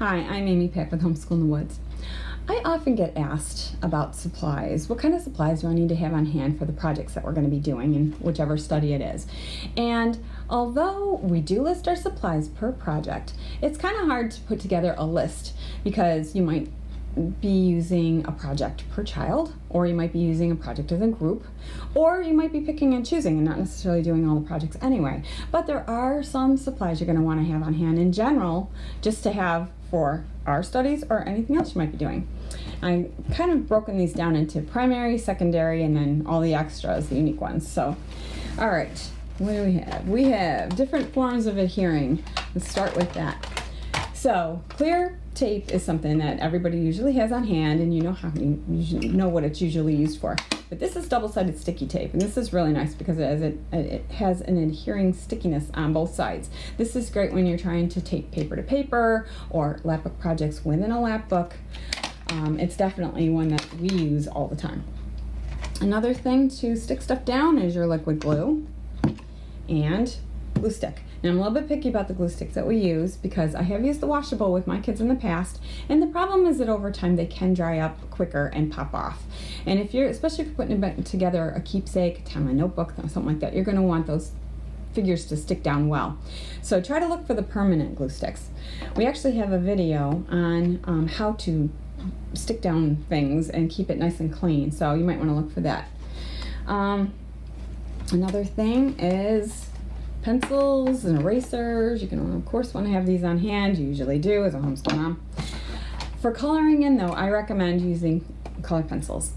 Hi, I'm Amy Pack with Homeschool in the Woods. I often get asked about supplies. What kind of supplies do I need to have on hand for the projects that we're going to be doing in whichever study it is? And although we do list our supplies per project, it's kind of hard to put together a list because you might be using a project per child, or you might be using a project as a group, or you might be picking and choosing and not necessarily doing all the projects anyway. But there are some supplies you're going to want to have on hand in general just to have for our studies or anything else you might be doing. I've kind of broken these down into primary, secondary, and then all the extras, the unique ones. So, all right, what do we have? We have different forms of adhering. Let's start with that. So, clear tape is something that everybody usually has on hand, and you know what it's usually used for. But this is double-sided sticky tape, and this is really nice because it has an adhering stickiness on both sides. This is great when you're trying to tape paper to paper or lap book projects within a lap book. It's definitely one that we use all the time. Another thing to stick stuff down is your liquid glue and glue stick. Now, I'm a little bit picky about the glue sticks that we use because I have used the washable with my kids in the past, and the problem is that over time they can dry up quicker and pop off. And especially if you're putting together a keepsake, a timeline notebook, something like that, you're going to want those figures to stick down well. So try to look for the permanent glue sticks. We actually have a video on how to stick down things and keep it nice and clean, so you might want to look for that. Another thing is pencils and erasers. You can, of course, want to have these on hand. You usually do as a homeschool mom. For coloring in, though, I recommend using colored pencils.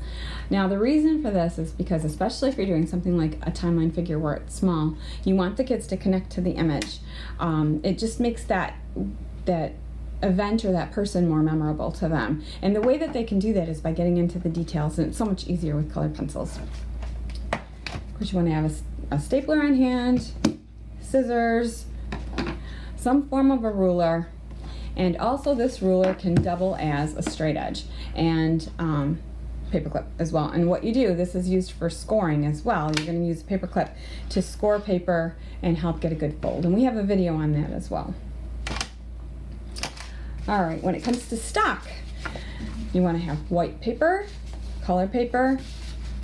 Now, the reason for this is because, especially if you're doing something like a timeline figure where it's small, you want the kids to connect to the image. It just makes that event or that person more memorable to them. And the way that they can do that is by getting into the details, and it's so much easier with colored pencils. Of course, you want to have a stapler on hand, scissors, some form of a ruler, and also this ruler can double as a straight edge and paper clip as well. And what you do, this is used for scoring as well. You're going to use a paper clip to score paper and help get a good fold, and we have a video on that as well. All right, when it comes to stock, you want to have white paper, color paper,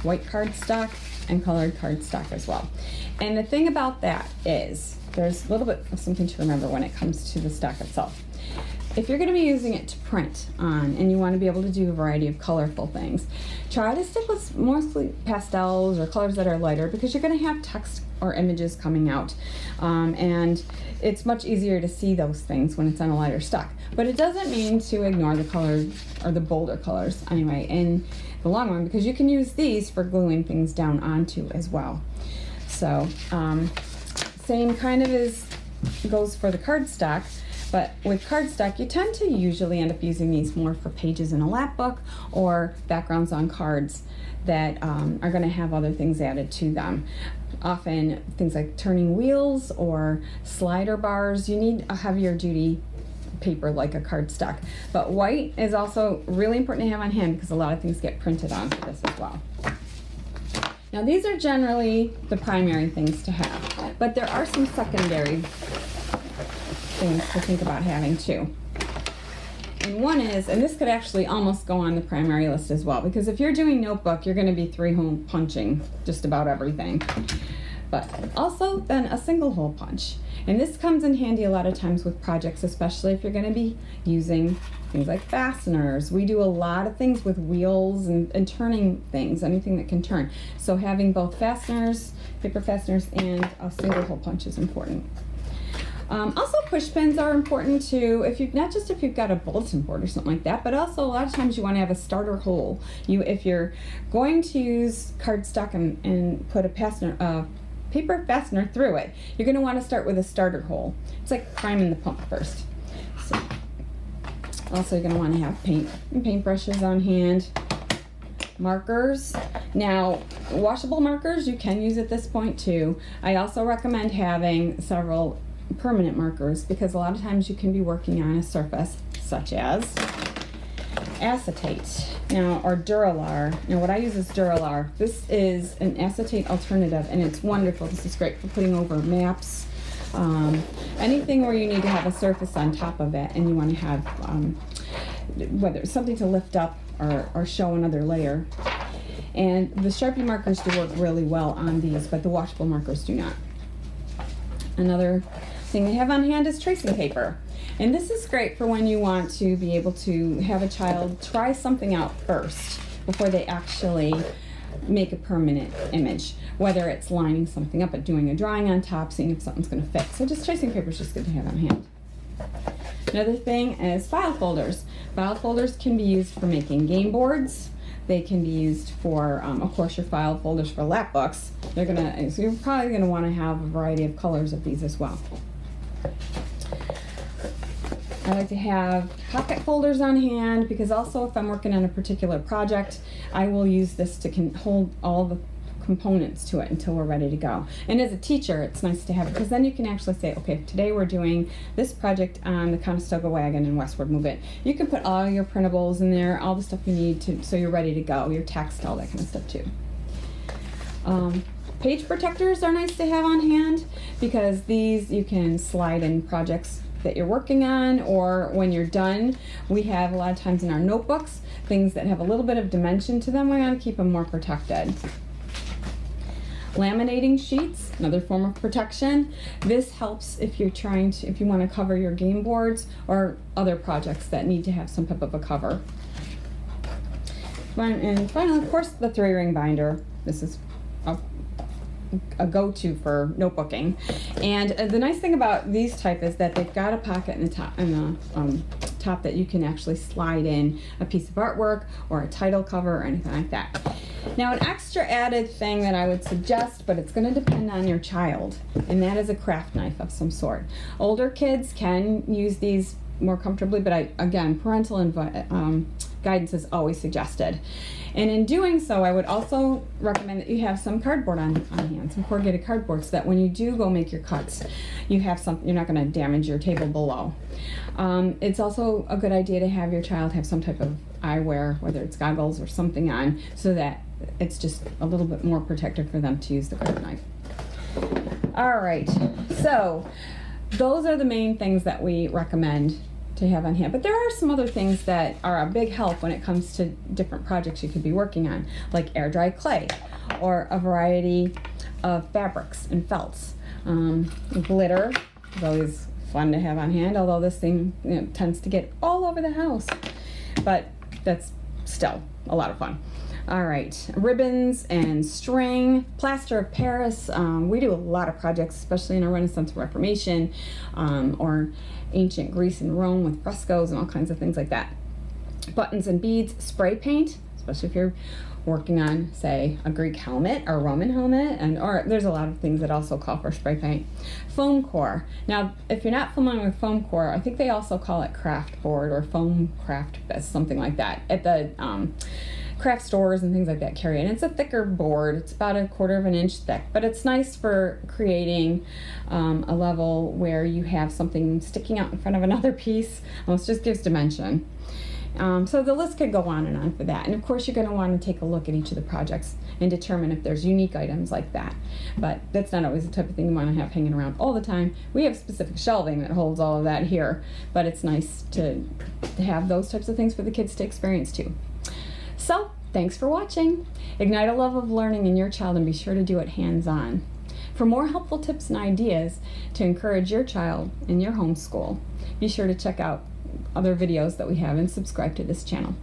white cardstock, and colored cardstock as well. And the thing about that is there's a little bit of something to remember when it comes to the stock itself. If you're going to be using it to print on and you want to be able to do a variety of colorful things, try to stick with mostly pastels or colors that are lighter because you're going to have text or images coming out. And it's much easier to see those things when it's on a lighter stock. But it doesn't mean to ignore the colors or the bolder colors anyway in the long run, because you can use these for gluing things down onto as well. So same kind of goes for the cardstock. But with cardstock, you tend to usually end up using these more for pages in a lap book or backgrounds on cards that are going to have other things added to them. Often things like turning wheels or slider bars, you need a heavier duty paper like a cardstock. But white is also really important to have on hand because a lot of things get printed onto this as well. Now, these are generally the primary things to have, but there are some secondary things to think about having too. And one is, and this could actually almost go on the primary list as well, because if you're doing notebook, you're going to be 3-hole punching just about everything. But also then a single hole punch. And this comes in handy a lot of times with projects, especially if you're going to be using things like fasteners. We do a lot of things with wheels and turning things, anything that can turn. So having both fasteners, paper fasteners, and a single hole punch is important. Also, push pins are important too. If you've got a bulletin board or something like that, but also a lot of times you want to have a starter hole. If you're going to use cardstock and put a paper fastener through it, you're going to want to start with a starter hole. It's like priming the pump first. So, also, you're going to want to have paint and paintbrushes on hand. Markers. Now, washable markers you can use at this point too. I also recommend having several permanent markers because a lot of times you can be working on a surface such as acetate or Duralar. Now, what I use is Duralar. This is an acetate alternative and it's wonderful. This is great for putting over maps, anything where you need to have a surface on top of it and you want to have whether it's something to lift up or show another layer. And the Sharpie markers do work really well on these, but the washable markers do not. Another thing they have on hand is tracing paper. And this is great for when you want to be able to have a child try something out first before they actually make a permanent image, whether it's lining something up, but doing a drawing on top, seeing if something's going to fit. So just tracing paper is just good to have on hand. Another thing is file folders. File folders can be used for making game boards. They can be used for, of course, your file folders for lap books. So you're probably going to want to have a variety of colors of these as well. I like to have pocket folders on hand because also if I'm working on a particular project, I will use this to hold all the components to it until we're ready to go. And as a teacher, it's nice to have it because then you can actually say, okay, today we're doing this project on the Conestoga wagon and westward move it. You can put all your printables in there, all the stuff you need to, so you're ready to go, your text, all that kind of stuff too. Page protectors are nice to have on hand because these you can slide in projects that you're working on, or when you're done. We have a lot of times in our notebooks things that have a little bit of dimension to them. We want to keep them more protected. Laminating sheets, another form of protection. This helps if you're if you want to cover your game boards or other projects that need to have some type of a cover. And finally, of course, the 3-ring binder. This is a go-to for notebooking. And the nice thing about these type is that they've got a pocket in the top that you can actually slide in a piece of artwork or a title cover or anything like that. Now, an extra added thing that I would suggest, but it's going to depend on your child, and that is a craft knife of some sort. Older kids can use these more comfortably, but again, parental guidance is always suggested. And in doing so, I would also recommend that you have some cardboard on hand, some corrugated cardboard, so that when you do go make your cuts, you have something, you're not going to damage your table below. It's also a good idea to have your child have some type of eyewear, whether it's goggles or something on, so that it's just a little bit more protective for them to use the craft knife. All right, so those are the main things that we recommend to have on hand. But there are some other things that are a big help when it comes to different projects you could be working on, like air dry clay or a variety of fabrics and felts. Glitter is always fun to have on hand, although this thing tends to get all over the house, but that's still a lot of fun. All right, ribbons and string, plaster of Paris. We do a lot of projects, especially in our Renaissance and Reformation, or ancient Greece and Rome with frescoes and all kinds of things like that. Buttons and beads, spray paint, especially if you're working on, say, a Greek helmet or a Roman helmet, or there's a lot of things that also call for spray paint. Foam core. Now, if you're not familiar with foam core, I think they also call it craft board or foam craft, something like that, at the craft stores and things like that carry it. And it's a thicker board. It's about 1/4 of an inch thick, but it's nice for creating a level where you have something sticking out in front of another piece. Almost just gives dimension. So the list could go on for that. And of course, you're going to want to take a look at each of the projects and determine if there's unique items like that. But that's not always the type of thing you want to have hanging around all the time. We have specific shelving that holds all of that here, but it's nice to have those types of things for the kids to experience too. So, thanks for watching. Ignite a love of learning in your child and be sure to do it hands-on. For more helpful tips and ideas to encourage your child in your homeschool, be sure to check out other videos that we have and subscribe to this channel.